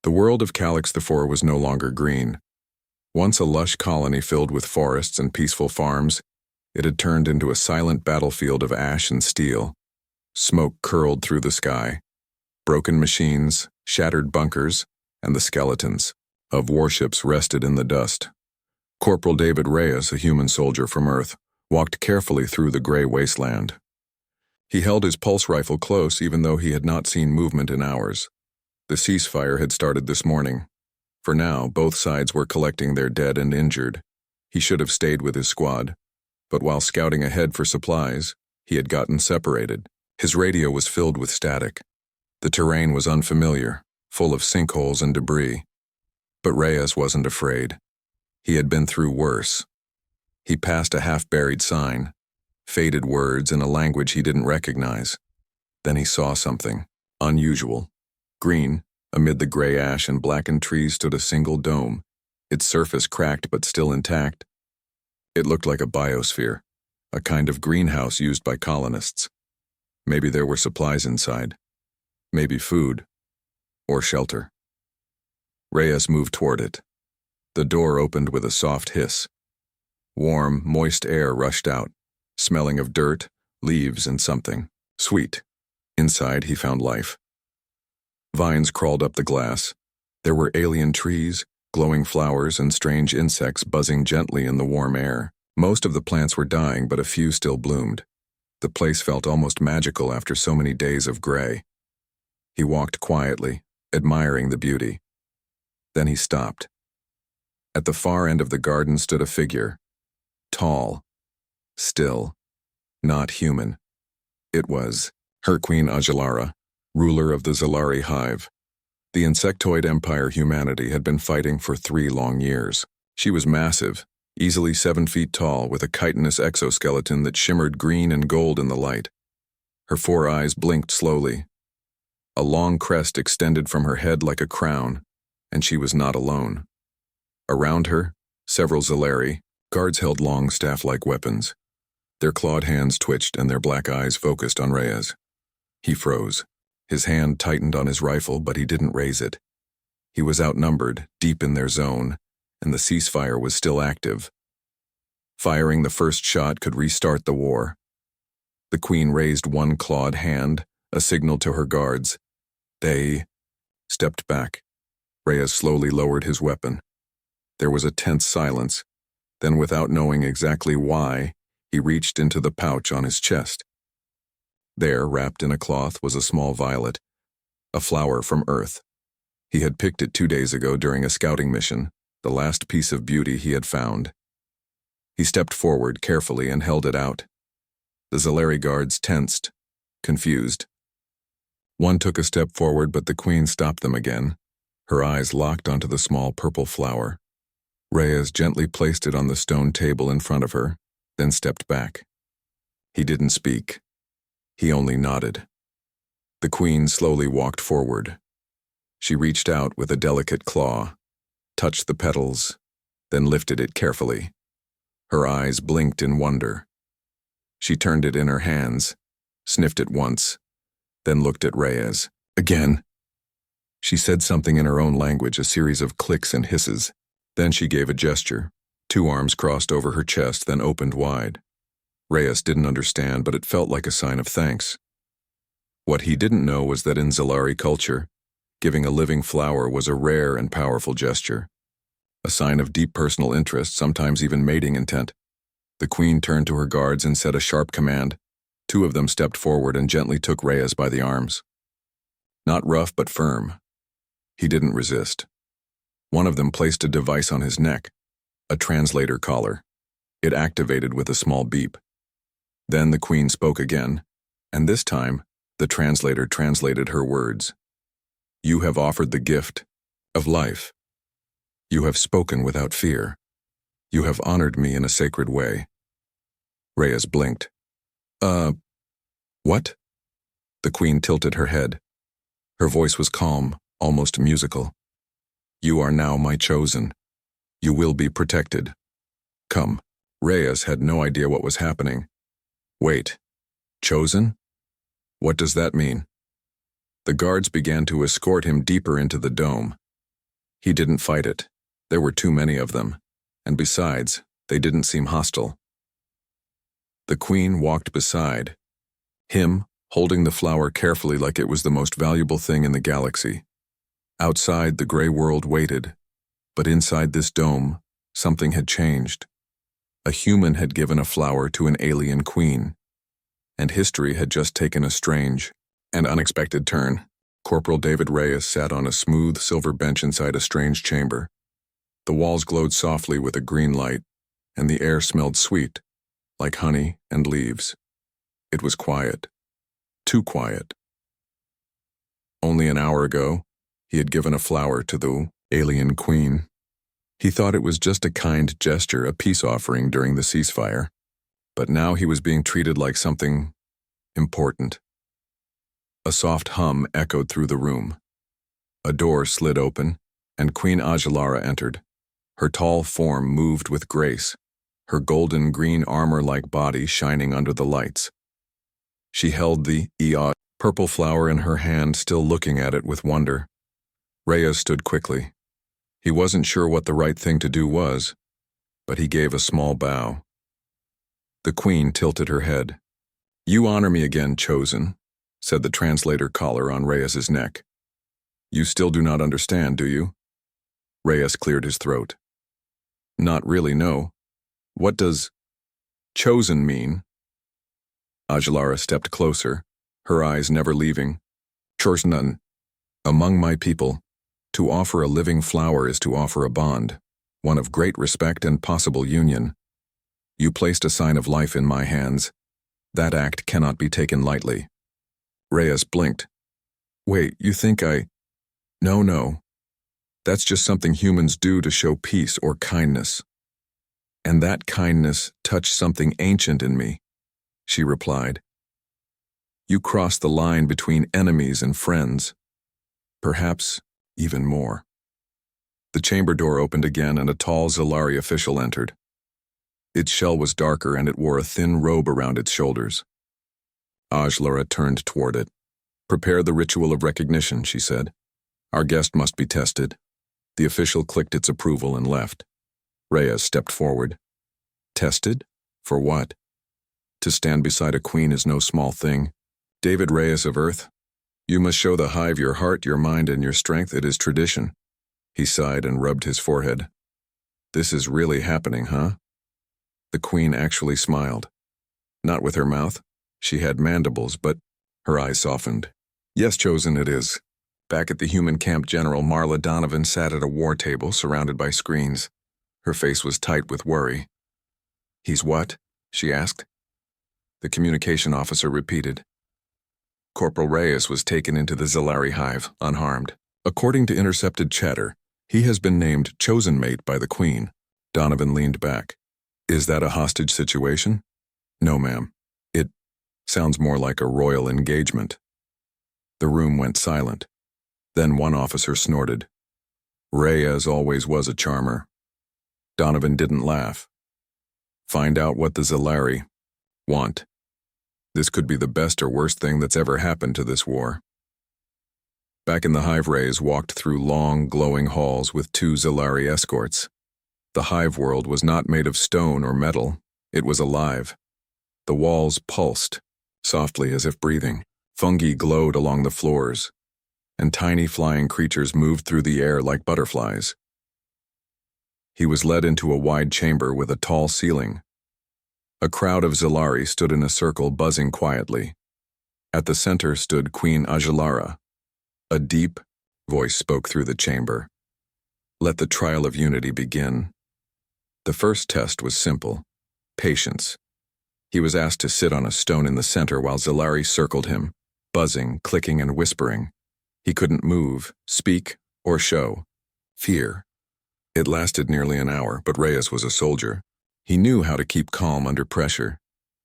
The world of Calix IV was no longer green. Once a lush colony filled with forests and peaceful farms, it had turned into a silent battlefield of ash and steel. Smoke curled through the sky. Broken machines, shattered bunkers, and the skeletons of warships rested in the dust. Corporal David Reyes, a human soldier from Earth, walked carefully through the gray wasteland. He held his pulse rifle close even though he had not seen movement in hours. The ceasefire had started this morning. For now, both sides were collecting their dead and injured. He should have stayed with his squad. But while scouting ahead for supplies, he had gotten separated. His radio was filled with static. The terrain was unfamiliar, full of sinkholes and debris. But Reyes wasn't afraid. He had been through worse. He passed a half-buried sign, faded words in a language he didn't recognize. Then he saw something unusual. Green, amid the gray ash and blackened trees stood a single dome, its surface cracked but still intact. It looked like a biosphere, a kind of greenhouse used by colonists. Maybe there were supplies inside. Maybe food. Or shelter. Reyes moved toward it. The door opened with a soft hiss. Warm, moist air rushed out, smelling of dirt, leaves, and something sweet. Inside, he found life. Vines crawled up the glass. There were alien trees, glowing flowers, and strange insects buzzing gently in the warm air. Most of the plants were dying, but a few still bloomed. The place felt almost magical after so many days of gray. He walked quietly, admiring the beauty. Then he stopped. At the far end of the garden stood a figure. Tall. Still. Not human. It was her Queen Ajalara, ruler of the Zalari hive. The insectoid empire humanity had been fighting for 3 long years. She was massive, easily 7 feet tall, with a chitinous exoskeleton that shimmered green and gold in the light. Her 4 eyes blinked slowly. A long crest extended from her head like a crown, and she was not alone. Around her, several Zalari, guards held long staff-like weapons. Their clawed hands twitched and their black eyes focused on Reyes. He froze. His hand tightened on his rifle, but he didn't raise it. He was outnumbered, deep in their zone, and the ceasefire was still active. Firing the first shot could restart the war. The Queen raised one clawed hand, a signal to her guards. They stepped back. Reyes slowly lowered his weapon. There was a tense silence. Then, without knowing exactly why, he reached into the pouch on his chest. There, wrapped in a cloth, was a small violet, a flower from Earth. He had picked it 2 days ago during a scouting mission, the last piece of beauty he had found. He stepped forward carefully and held it out. The Zalari guards tensed, confused. One took a step forward, but the Queen stopped them again. Her eyes locked onto the small purple flower. Reyes gently placed it on the stone table in front of her, then stepped back. He didn't speak. He only nodded. The Queen slowly walked forward. She reached out with a delicate claw, touched the petals, then lifted it carefully. Her eyes blinked in wonder. She turned it in her hands, sniffed it once, then looked at Reyes. Again. She said something in her own language, a series of clicks and hisses. Then she gave a gesture. 2 arms crossed over her chest, then opened wide. Reyes didn't understand, but it felt like a sign of thanks. What he didn't know was that in Zalari culture, giving a living flower was a rare and powerful gesture. A sign of deep personal interest, sometimes even mating intent. The Queen turned to her guards and said a sharp command. 2 of them stepped forward and gently took Reyes by the arms. Not rough, but firm. He didn't resist. One of them placed a device on his neck, a translator collar. It activated with a small beep. Then the Queen spoke again, and this time, the translator translated her words. You have offered the gift of life. You have spoken without fear. You have honored me in a sacred way. Reyes blinked. What? The Queen tilted her head. Her voice was calm, almost musical. You are now my chosen. You will be protected. Come. Reyes had no idea what was happening. Wait. Chosen? What does that mean? The guards began to escort him deeper into the dome. He didn't fight it. There were too many of them, and besides, they didn't seem hostile. The queen walked beside him, holding the flower carefully like it was the most valuable thing in the galaxy. Outside, the gray world waited, but inside this dome, something had changed. A human had given a flower to an alien queen, and history had just taken a strange and unexpected turn. Corporal David Reyes sat on a smooth silver bench inside a strange chamber. The walls glowed softly with a green light, and the air smelled sweet, like honey and leaves. It was quiet. Too quiet. Only an hour ago, he had given a flower to the alien queen. He thought it was just a kind gesture, a peace offering during the ceasefire. But now he was being treated like something important. A soft hum echoed through the room. A door slid open, and Queen Ajalara entered. Her tall form moved with grace, her golden-green armor-like body shining under the lights. She held the purple flower in her hand, still looking at it with wonder. Reyes stood quickly. He wasn't sure what the right thing to do was, but he gave a small bow. The queen tilted her head. "You honor me again, Chosen," said the translator collar on Reyes's neck. "You still do not understand, do you?" Reyes cleared his throat. "Not really, no. What does chosen mean?" Ajalara stepped closer, her eyes never leaving. "Chosen, among my people, to offer a living flower is to offer a bond, one of great respect and possible union. You placed a sign of life in my hands. That act cannot be taken lightly." Reyes blinked. "Wait, you think I—" No. That's just something humans do to show peace or kindness. And that kindness touched something ancient in me," she replied. "You crossed the line between enemies and friends. Perhaps even more." The chamber door opened again and a tall Zalari official entered. Its shell was darker and it wore a thin robe around its shoulders. Ajalara turned toward it. "Prepare the ritual of recognition," she said. "Our guest must be tested." The official clicked its approval and left. Reyes stepped forward. "Tested? For what?" "To stand beside a queen is no small thing. David Reyes of Earth, you must show the hive your heart, your mind, and your strength. It is tradition." He sighed and rubbed his forehead. "This is really happening, huh?" The queen actually smiled. Not with her mouth. She had mandibles, but her eyes softened. "Yes, Chosen, it is." Back at the human camp, General Marla Donovan sat at a war table surrounded by screens. Her face was tight with worry. "He's what?" she asked. The communication officer repeated. Corporal Reyes was taken into the Zalari hive, unharmed. According to intercepted chatter, he has been named Chosen Mate by the Queen. Donovan leaned back. "Is that a hostage situation?" "No, ma'am. It sounds more like a royal engagement." The room went silent. Then one officer snorted. Reyes always was a charmer. Donovan didn't laugh. "Find out what the Zalari want. This could be the best or worst thing that's ever happened to this war." Back in the hive, Reyes walked through long, glowing halls with two Zalari escorts. The hive world was not made of stone or metal. It was alive. The walls pulsed, softly as if breathing. Fungi glowed along the floors, and tiny flying creatures moved through the air like butterflies. He was led into a wide chamber with a tall ceiling. A crowd of Zalari stood in a circle, buzzing quietly. At the center stood Queen Ajalara. A deep voice spoke through the chamber. "Let the trial of unity begin." The first test was simple: patience. He was asked to sit on a stone in the center while Zalari circled him, buzzing, clicking, and whispering. He couldn't move, speak, or show fear. It lasted nearly an hour, but Reyes was a soldier. He knew how to keep calm under pressure.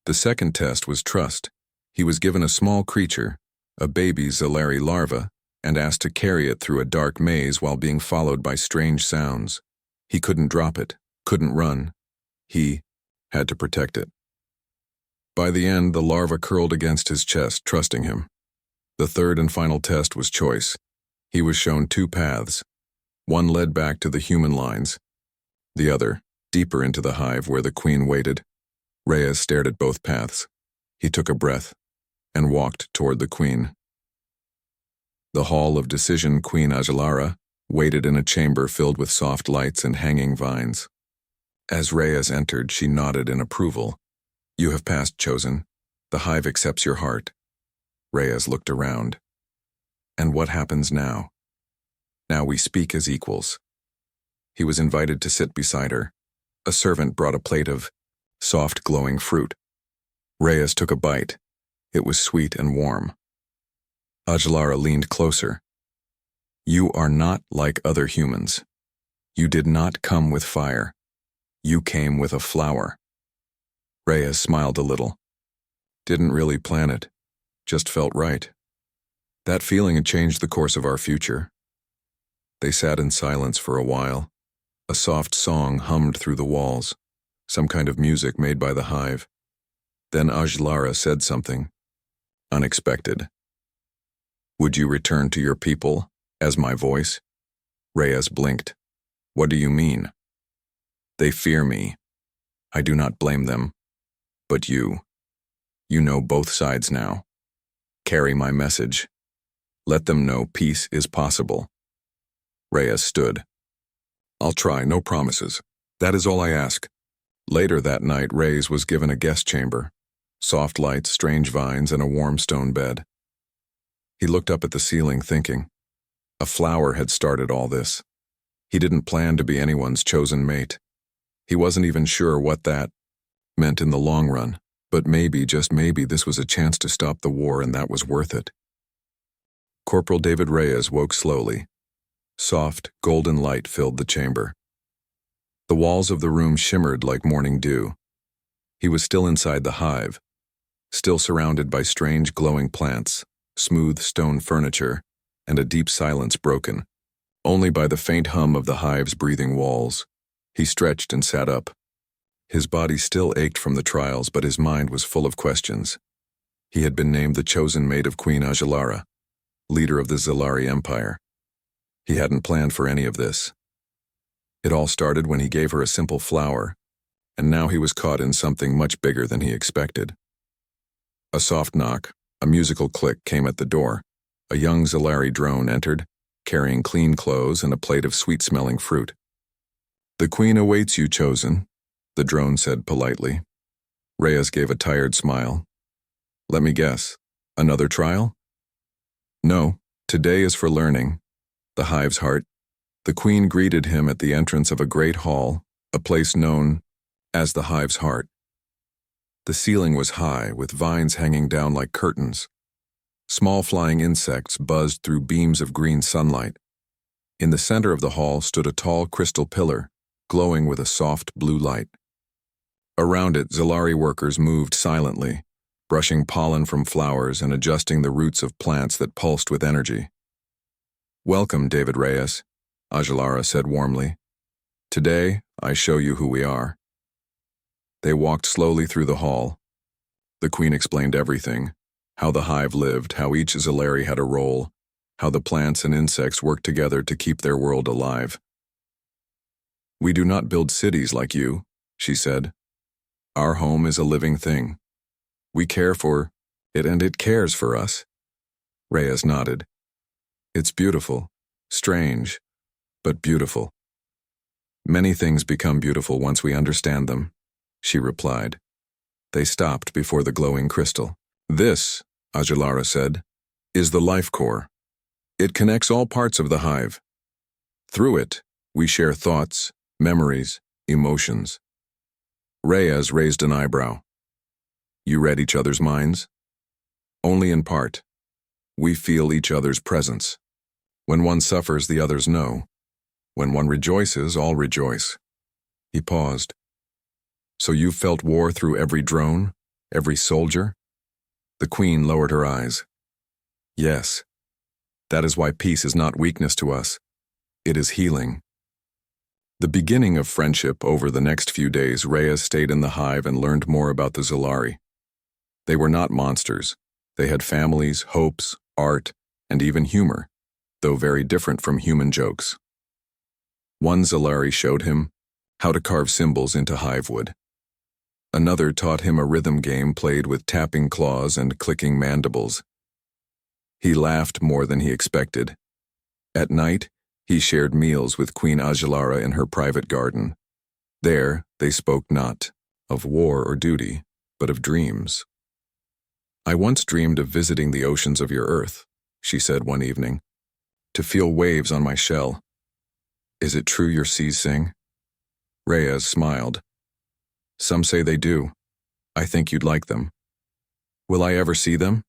The second test was trust. He was given a small creature, a baby Zalari larva, and asked to carry it through a dark maze while being followed by strange sounds. He couldn't drop it, couldn't run. He had to protect it. By the end, the larva curled against his chest, trusting him. The third and final test was choice. He was shown two paths. One led back to the human lines, the other, deeper into the hive where the queen waited. Reyes stared at both paths. He took a breath and walked toward the queen. The hall of decision, Queen Ajalara waited in a chamber filled with soft lights and hanging vines. As Reyes entered, she nodded in approval. "You have passed, chosen. The hive accepts your heart." Reyes looked around. "And what happens now?" "Now we speak as equals." He was invited to sit beside her. A servant brought a plate of soft, glowing fruit. Reyes took a bite. It was sweet and warm. Ajalara leaned closer. "You are not like other humans. You did not come with fire. You came with a flower." Reyes smiled a little. "Didn't really plan it. Just felt right. That feeling had changed the course of our future." They sat in silence for a while. A soft song hummed through the walls, some kind of music made by the hive. Then Ajalara said something unexpected. "Would you return to your people as my voice?" Reyes blinked. "What do you mean?" "They fear me. I do not blame them. But you know both sides now. Carry my message. Let them know peace is possible." Reyes stood. "I'll try, no promises. That is all I ask." Later that night, Reyes was given a guest chamber. Soft lights, strange vines, and a warm stone bed. He looked up at the ceiling, thinking. A flower had started all this. He didn't plan to be anyone's chosen mate. He wasn't even sure what that meant in the long run, but maybe, just maybe, this was a chance to stop the war, and that was worth it. Corporal David Reyes woke slowly. Soft, golden light filled the chamber. The walls of the room shimmered like morning dew. He was still inside the hive, still surrounded by strange glowing plants, smooth stone furniture, and a deep silence broken only by the faint hum of the hive's breathing walls. He stretched and sat up. His body still ached from the trials, but his mind was full of questions. He had been named the chosen mate of Queen Ajalara, leader of the Zalari Empire. He hadn't planned for any of this. It all started when he gave her a simple flower, and now he was caught in something much bigger than he expected. A soft knock, a musical click came at the door. A young Zalari drone entered, carrying clean clothes and a plate of sweet-smelling fruit. "The queen awaits you, chosen," the drone said politely. Reyes gave a tired smile. "Let me guess, another trial?" "No, today is for learning." The hive's heart. The queen greeted him at the entrance of a great hall, a place known as the hive's heart. The ceiling was high, with vines hanging down like curtains. Small flying insects buzzed through beams of green sunlight. In the center of the hall stood a tall crystal pillar, glowing with a soft blue light. Around it, Zalari workers moved silently, brushing pollen from flowers and adjusting the roots of plants that pulsed with energy. "Welcome, David Reyes," Ajalara said warmly. "Today, I show you who we are." They walked slowly through the hall. The queen explained everything, how the hive lived, how each Zalari had a role, how the plants and insects worked together to keep their world alive. "We do not build cities like you," she said. "Our home is a living thing. We care for it and it cares for us." Reyes nodded. "It's beautiful, strange, but beautiful. Many things become beautiful once we understand them," she replied. They stopped before the glowing crystal. "This," Ajalara said, "is the life core. It connects all parts of the hive. Through it, we share thoughts, memories, emotions." Reyes raised an eyebrow. "You read each other's minds?" "Only in part. We feel each other's presence. When one suffers, the others know. When one rejoices, all rejoice." He paused. "So you felt war through every drone, every soldier?" The queen lowered her eyes. "Yes. That is why peace is not weakness to us. It is healing." The beginning of friendship. Over the next few days, Reyes stayed in the hive and learned more about the Zalari. They were not monsters. They had families, hopes, art, and even humor, though very different from human jokes. One Zalari showed him how to carve symbols into hivewood. Another taught him a rhythm game played with tapping claws and clicking mandibles. He laughed more than he expected. At night, he shared meals with Queen Ajalara in her private garden. There, they spoke not of war or duty, but of dreams. "I once dreamed of visiting the oceans of your earth," she said one evening, "to feel waves on my shell. Is it true your seas sing?" Reyes smiled. "Some say they do. I think you'd like them." "Will I ever see them?"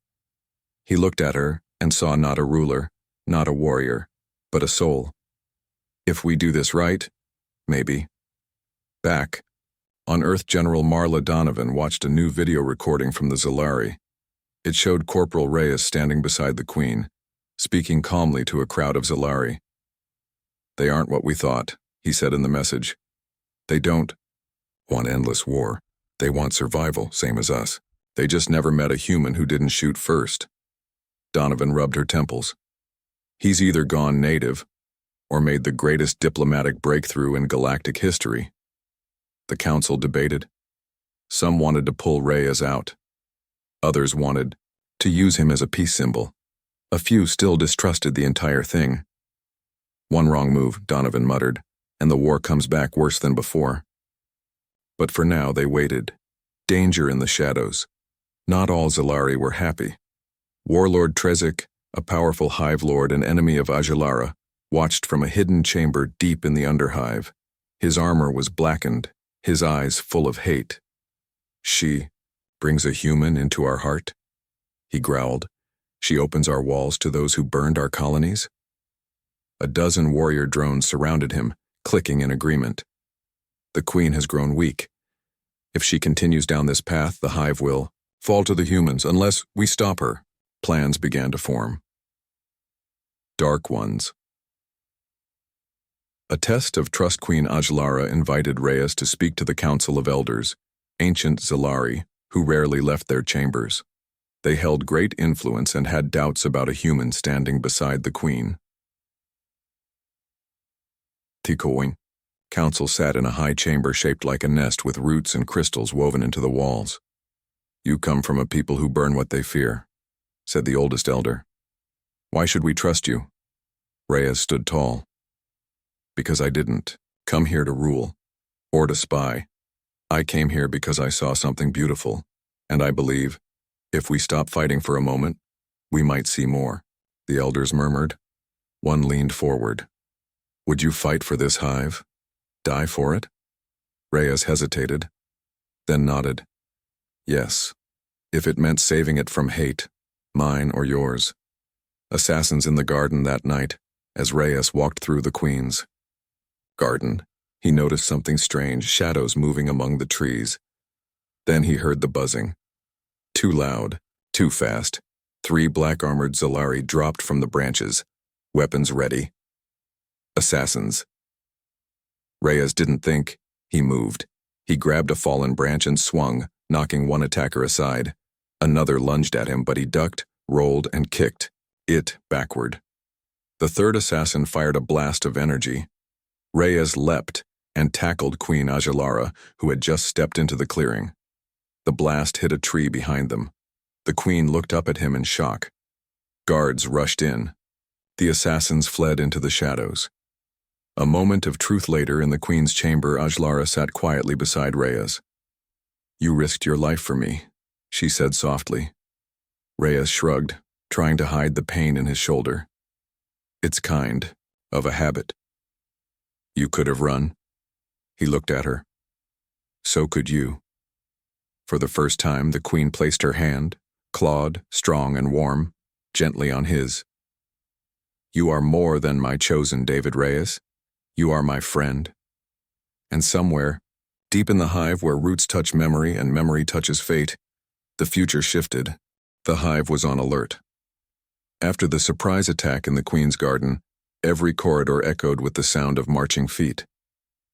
He looked at her and saw not a ruler, not a warrior, but a soul. "If we do this right, maybe." Back on Earth, General Marla Donovan watched a new video recording from the Zalari. It showed Corporal Reyes standing beside the Queen, speaking calmly to a crowd of Zalari. "They aren't what we thought," he said in the message. "They don't want endless war. They want survival, same as us. They just never met a human who didn't shoot first." Donovan rubbed her temples. "He's either gone native or made the greatest diplomatic breakthrough in galactic history." The council debated. Some wanted to pull Reyes out. Others wanted to use him as a peace symbol. A few still distrusted the entire thing. "One wrong move," Donovan muttered, "and the war comes back worse than before." But for now they waited. Danger in the shadows. Not all Zalari were happy. Warlord Trezik, a powerful hive lord and enemy of Ajalara, watched from a hidden chamber deep in the underhive. His armor was blackened, his eyes full of hate. "She brings a human into our heart," he growled. "She opens our walls to those who burned our colonies." A dozen warrior drones surrounded him, clicking in agreement. "The Queen has grown weak. If she continues down this path, the hive will fall to the humans unless we stop her." Plans began to form. Dark Ones. A test of trust. Queen Ajalara invited Reyes to speak to the Council of Elders, ancient Zalari, who rarely left their chambers. They held great influence and had doubts about a human standing beside the Queen. Tikoin. Council sat in a high chamber shaped like a nest with roots and crystals woven into the walls. "You come from a people who burn what they fear," said the oldest elder. "Why should we trust you?" Reyes stood tall. "Because I didn't come here to rule or to spy. I came here because I saw something beautiful, and I believe, if we stop fighting for a moment, we might see more." The elders murmured. One leaned forward. "Would you fight for this hive? Die for it?" Reyes hesitated, then nodded. "Yes, if it meant saving it from hate, mine or yours." Assassins in the garden that night, as Reyes walked through the Queen's garden, he noticed something strange, shadows moving among the trees. Then he heard the buzzing. Too loud, too fast. 3 black-armored Zalari dropped from the branches, weapons ready. Assassins. Reyes didn't think, he moved. He grabbed a fallen branch and swung, knocking one attacker aside. Another lunged at him, but he ducked, rolled, and kicked it backward. The third assassin fired a blast of energy. Reyes leapt and tackled Queen Ajalara, who had just stepped into the clearing. The blast hit a tree behind them. The Queen looked up at him in shock. Guards rushed in. The assassins fled into the shadows. A moment of truth later, in the Queen's chamber, Ajalara sat quietly beside Reyes. "You risked your life for me," she said softly. Reyes shrugged, trying to hide the pain in his shoulder. "It's kind of a habit." "You could have run." He looked at her. "So could you." For the first time, the Queen placed her hand, clawed, strong and warm, gently on his. "You are more than my chosen David Reyes. You are my friend." And somewhere, deep in the hive where roots touch memory and memory touches fate, the future shifted. The hive was on alert. After the surprise attack in the Queen's garden, every corridor echoed with the sound of marching feet.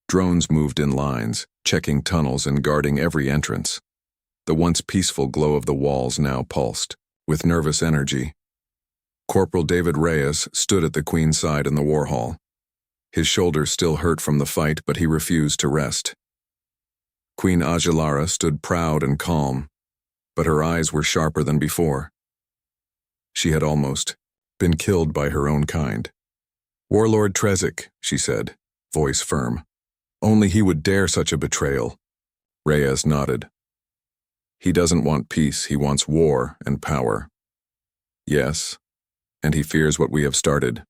Drones moved in lines, checking tunnels and guarding every entrance. The once peaceful glow of the walls now pulsed, with nervous energy. Corporal David Reyes stood at the Queen's side in the war hall. His shoulders still hurt from the fight, but he refused to rest. Queen Ajalara stood proud and calm, but her eyes were sharper than before. She had almost been killed by her own kind. "Warlord Trezik," she said, voice firm. "Only he would dare such a betrayal." Reyes nodded. "He doesn't want peace, he wants war and power." "Yes, and he fears what we have started."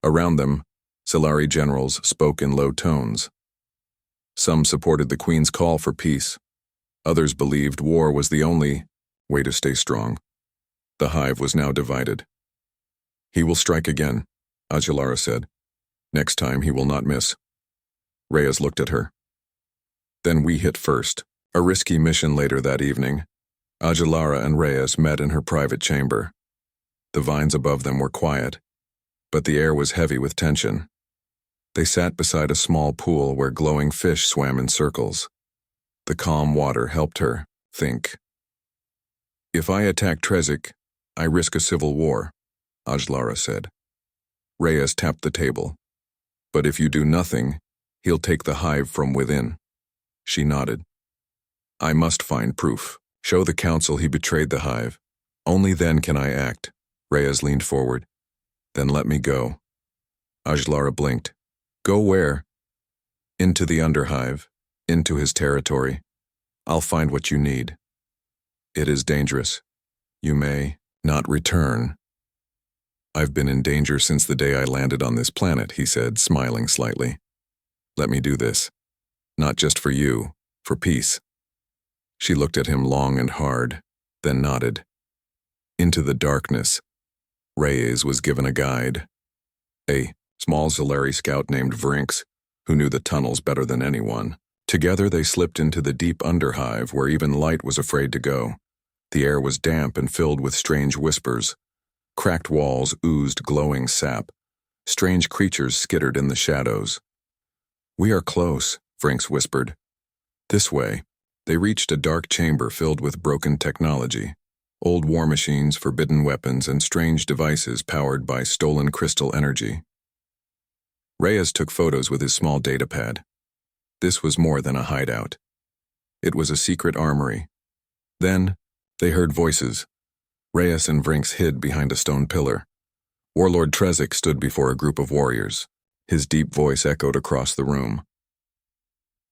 Around them, Solari generals spoke in low tones. Some supported the Queen's call for peace. Others believed war was the only way to stay strong. The hive was now divided. "He will strike again," Ajalara said. "Next time he will not miss." Reyes looked at her. "Then we hit first." A risky mission later that evening, Ajalara and Reyes met in her private chamber. The vines above them were quiet, but the air was heavy with tension. They sat beside a small pool where glowing fish swam in circles. The calm water helped her think. "If I attack Trezik, I risk a civil war," Ajalara said. Reyes tapped the table. "But if you do nothing, he'll take the hive from within." She nodded. "I must find proof. Show the council he betrayed the hive. Only then can I act." Reyes leaned forward. "Then let me go." Ajalara blinked. "Go where?" "Into the Underhive, into his territory. I'll find what you need." "It is dangerous. You may not return." "I've been in danger since the day I landed on this planet," he said, smiling slightly. "Let me do this. Not just for you, for peace." She looked at him long and hard, then nodded. Into the darkness, Reyes was given a guide. A small Zolari scout named Vrinx, who knew the tunnels better than anyone. Together they slipped into the deep Underhive where even light was afraid to go. The air was damp and filled with strange whispers. Cracked walls oozed glowing sap. Strange creatures skittered in the shadows. "We are close," Vrinx whispered. "This way." They reached a dark chamber filled with broken technology. Old war machines, forbidden weapons, and strange devices powered by stolen crystal energy. Reyes took photos with his small datapad. This was more than a hideout. It was a secret armory. Then, they heard voices. Reyes and Vrinx hid behind a stone pillar. Warlord Trezik stood before a group of warriors. His deep voice echoed across the room.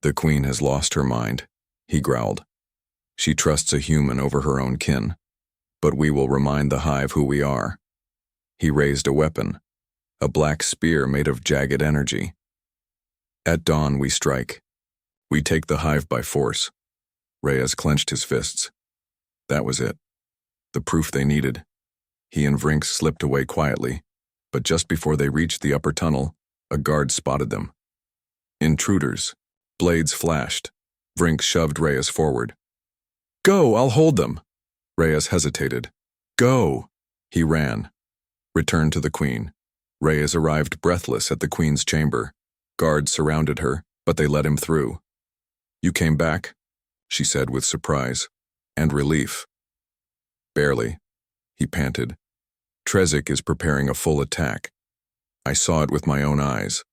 "The Queen has lost her mind," he growled. "She trusts a human over her own kin. But we will remind the hive who we are." He raised a weapon, a black spear made of jagged energy. "At dawn we strike. We take the hive by force." Reyes clenched his fists. That was it. The proof they needed. He and Vrinx slipped away quietly, but just before they reached the upper tunnel, a guard spotted them. "Intruders." Blades flashed. Vrinx shoved Reyes forward. "Go, I'll hold them." Reyes hesitated. "Go." He ran. Returned to the Queen. Reyes arrived breathless at the Queen's chamber. Guards surrounded her, but they let him through. "You came back?" she said with surprise and relief. "Barely," he panted. "Trezik is preparing a full attack. I saw it with my own eyes.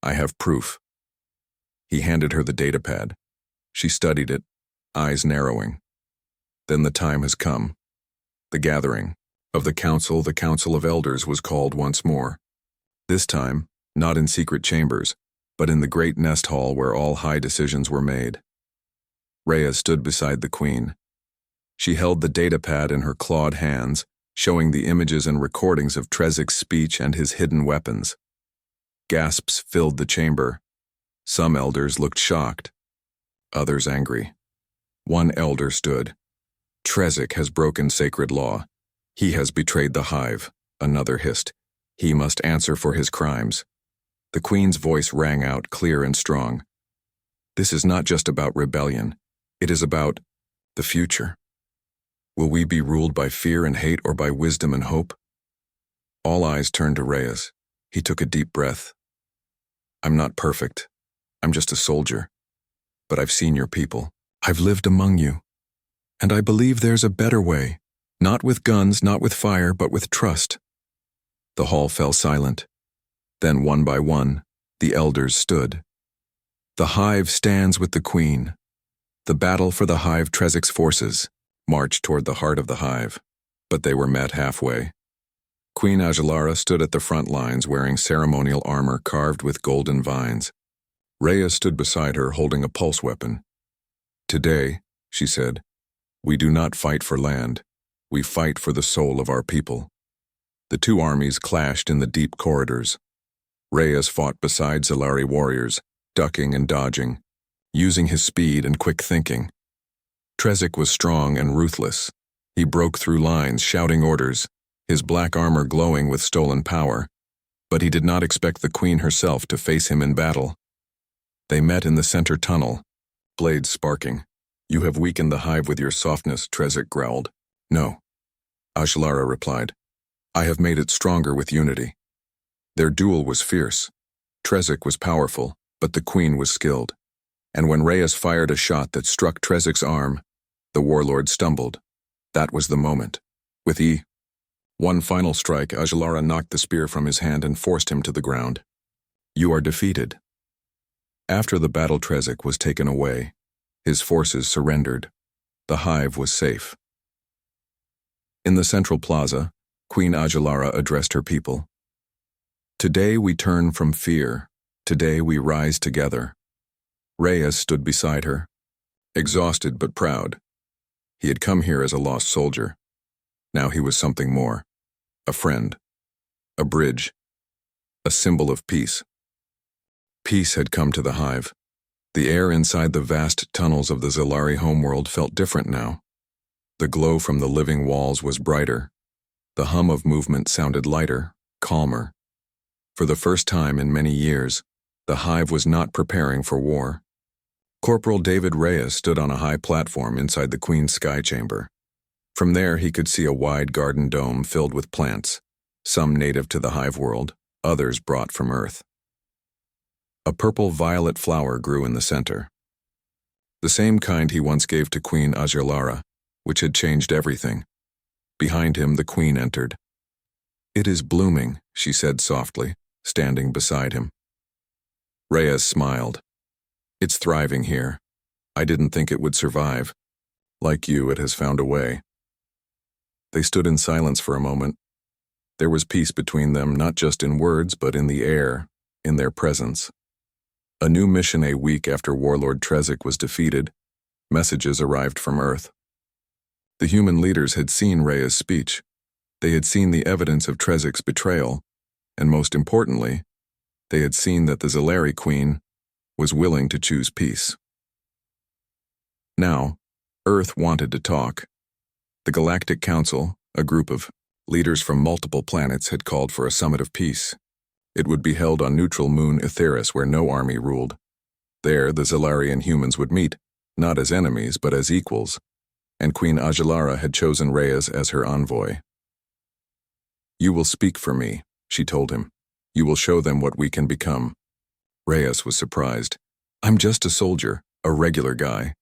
I have proof." He handed her the datapad. She studied it, eyes narrowing. Then the time has come. The gathering of the Council of Elders was called once more. This time, not in secret chambers, but in the great nest hall where all high decisions were made. Reyes stood beside the Queen. She held the datapad in her clawed hands, showing the images and recordings of Trezik's speech and his hidden weapons. Gasps filled the chamber. Some elders looked shocked, others angry. One elder stood. "Trezik has broken sacred law. He has betrayed the hive," another hissed. "He must answer for his crimes." The Queen's voice rang out clear and strong. "This is not just about rebellion. It is about the future. Will we be ruled by fear and hate or by wisdom and hope?" All eyes turned to Reyes. He took a deep breath. "I'm not perfect. I'm just a soldier. But I've seen your people. I've lived among you. And I believe there's a better way. Not with guns, not with fire, but with trust." The hall fell silent. Then, one by one, the elders stood. The hive stands with the queen. The battle for the hive Trezik's forces marched toward the heart of the hive, but they were met halfway. Queen Ajalara stood at the front lines wearing ceremonial armor carved with golden vines. Rhea stood beside her holding a pulse weapon. "Today," she said, "we do not fight for land. We fight for the soul of our people." The two armies clashed in the deep corridors. Reyes fought beside Zalari warriors, ducking and dodging, using his speed and quick thinking. Trezik was strong and ruthless. He broke through lines, shouting orders, his black armor glowing with stolen power, but he did not expect the queen herself to face him in battle. They met in the center tunnel, blades sparking. "You have weakened the hive with your softness," Trezik growled. "No," Ajalara replied. "I have made it stronger with unity." Their duel was fierce. Trezik was powerful, but the queen was skilled. And when Reyes fired a shot that struck Trezik's arm, the warlord stumbled. That was the moment. With one final strike, Ajalara knocked the spear from his hand and forced him to the ground. "You are defeated." After the battle, Trezik was taken away. His forces surrendered. The hive was safe. In the central plaza, Queen Ajalara addressed her people. "Today we turn from fear. Today we rise together." Reyes stood beside her, exhausted but proud. He had come here as a lost soldier. Now he was something more. A friend. A bridge. A symbol of peace. Peace had come to the hive. The air inside the vast tunnels of the Zalari homeworld felt different now. The glow from the living walls was brighter. The hum of movement sounded lighter, calmer. For the first time in many years, the hive was not preparing for war. Corporal David Reyes stood on a high platform inside the Queen's sky chamber. From there he could see a wide garden dome filled with plants, some native to the hive world, others brought from Earth. A purple-violet flower grew in the center. The same kind he once gave to Queen Ajalara, which had changed everything. Behind him, the Queen entered. "It is blooming," she said softly, standing beside him. Reyes smiled. "It's thriving here. I didn't think it would survive. Like you, it has found a way." They stood in silence for a moment. There was peace between them, not just in words, but in the air, in their presence. A new mission a week after Warlord Trezik was defeated, messages arrived from Earth. The human leaders had seen Rhea's speech. They had seen the evidence of Trezik's betrayal, and most importantly, they had seen that the Zalari Queen was willing to choose peace. Now, Earth wanted to talk. The Galactic Council, a group of leaders from multiple planets, had called for a summit of peace. It would be held on neutral moon Etheris, where no army ruled. There, the Zalari and humans would meet, not as enemies, but as equals, and Queen Ajalara had chosen Reyes as her envoy. "You will speak for me," she told him. "You will show them what we can become." Reyes was surprised. "I'm just a soldier, a regular guy."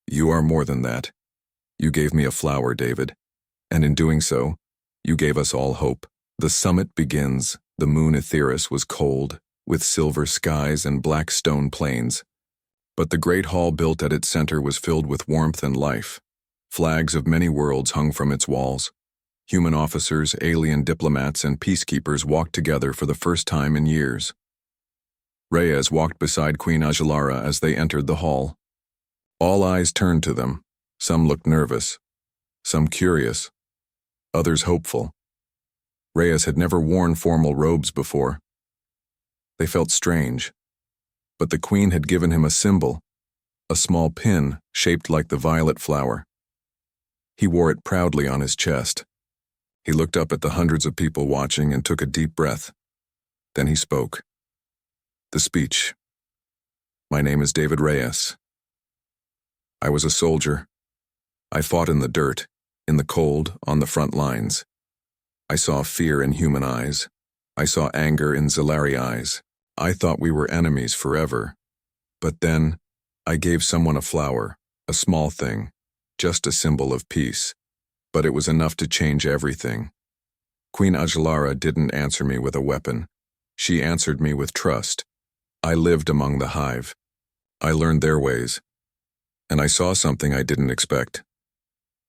"You are more than that. You gave me a flower, David, and in doing so, you gave us all hope. The summit begins. The moon Etheris was cold, with silver skies and black stone plains. But the great hall built at its center was filled with warmth and life. Flags of many worlds hung from its walls. Human officers, alien diplomats, and peacekeepers walked together for the first time in years. Reyes walked beside Queen Ajalara as they entered the hall. All eyes turned to them. Some looked nervous, some curious, others hopeful. Reyes had never worn formal robes before. They felt strange, but the Queen had given him a symbol, a small pin shaped like the violet flower. He wore it proudly on his chest. He looked up at the hundreds of people watching and took a deep breath. Then he spoke. The speech. "My name is David Reyes. I was a soldier. I fought in the dirt, in the cold, on the front lines. I saw fear in human eyes. I saw anger in Zalari eyes. I thought we were enemies forever. But then, I gave someone a flower, a small thing, just a symbol of peace. But it was enough to change everything. Queen Ajalara didn't answer me with a weapon. She answered me with trust. I lived among the hive. I learned their ways. And I saw something I didn't expect.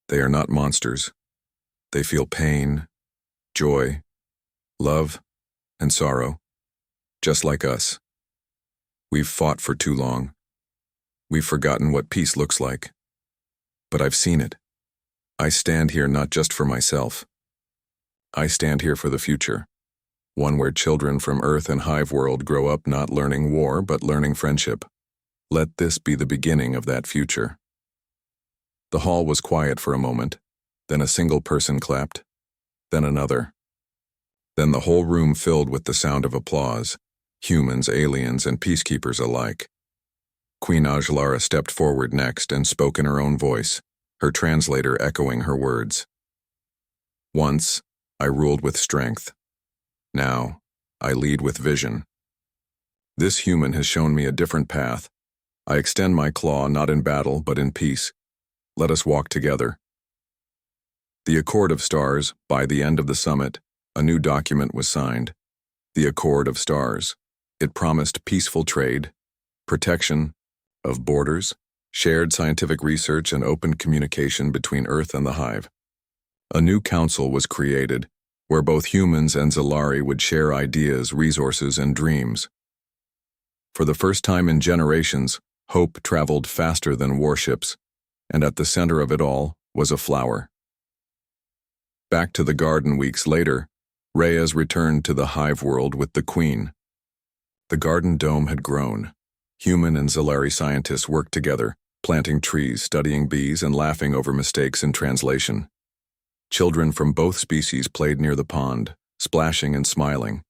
They are not monsters. They feel pain, joy, love, and sorrow, just like us. We've fought for too long. We've forgotten what peace looks like. But I've seen it. I stand here not just for myself. I stand here for the future, one where children from Earth and Hive World grow up not learning war but learning friendship. Let this be the beginning of that future. The hall was quiet for a moment, then a single person clapped, then another. Then the whole room filled with the sound of applause, humans, aliens, and peacekeepers alike. Queen Ajlara stepped forward next and spoke in her own voice, her translator echoing her words. Once, I ruled with strength. Now, I lead with vision. This human has shown me a different path. I extend my claw not in battle but in peace. Let us walk together. The Accord of Stars. By the end of the summit, a new document was signed. The Accord of Stars. It promised peaceful trade, protection of borders, shared scientific research, and open communication between Earth and the Hive. A new council was created, where both humans and Zalari would share ideas, resources, and dreams. For the first time in generations, hope traveled faster than warships, and at the center of it all was a flower. Back to the garden weeks later, Reyes returned to the Hive World with the Queen. The garden dome had grown. Human and Zalari scientists worked together, planting trees, studying bees, and laughing over mistakes in translation. Children from both species played near the pond, splashing and smiling.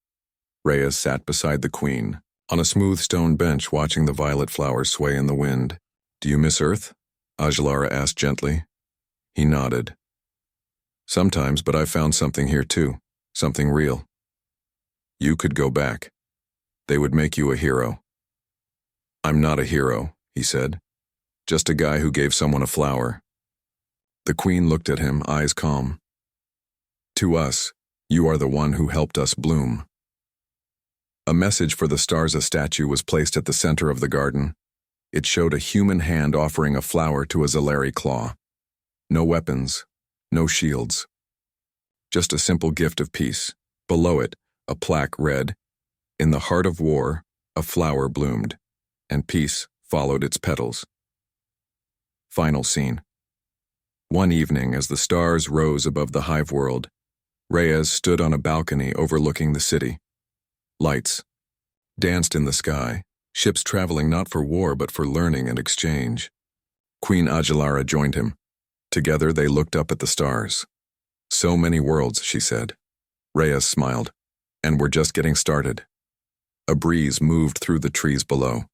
Reyes sat beside the Queen, on a smooth stone bench watching the violet flowers sway in the wind. "Do you miss Earth?" Ajlara asked gently. He nodded. "Sometimes, but I've found something here too, something real. You could go back. They would make you a hero." "I'm not a hero," he said. "Just a guy who gave someone a flower." The Queen looked at him, eyes calm. "To us, you are the one who helped us bloom." A message for the stars. A statue was placed at the center of the garden. It showed a human hand offering a flower to a Zalari claw. No weapons, no shields. Just a simple gift of peace. Below it, a plaque read, "In the heart of war, a flower bloomed, and peace followed its petals." Final scene. One evening, as the stars rose above the Hive World, Reyes stood on a balcony overlooking the city. Lights danced in the sky, ships traveling not for war but for learning and exchange. Queen Ajlara joined him. Together they looked up at the stars. "So many worlds," she said. Reyes smiled. "And we're just getting started." A breeze moved through the trees below,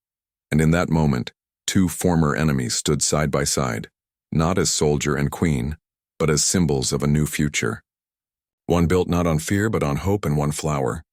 and in that moment, two former enemies stood side by side, not as soldier and queen, but as symbols of a new future. One built not on fear but on hope, and one flower,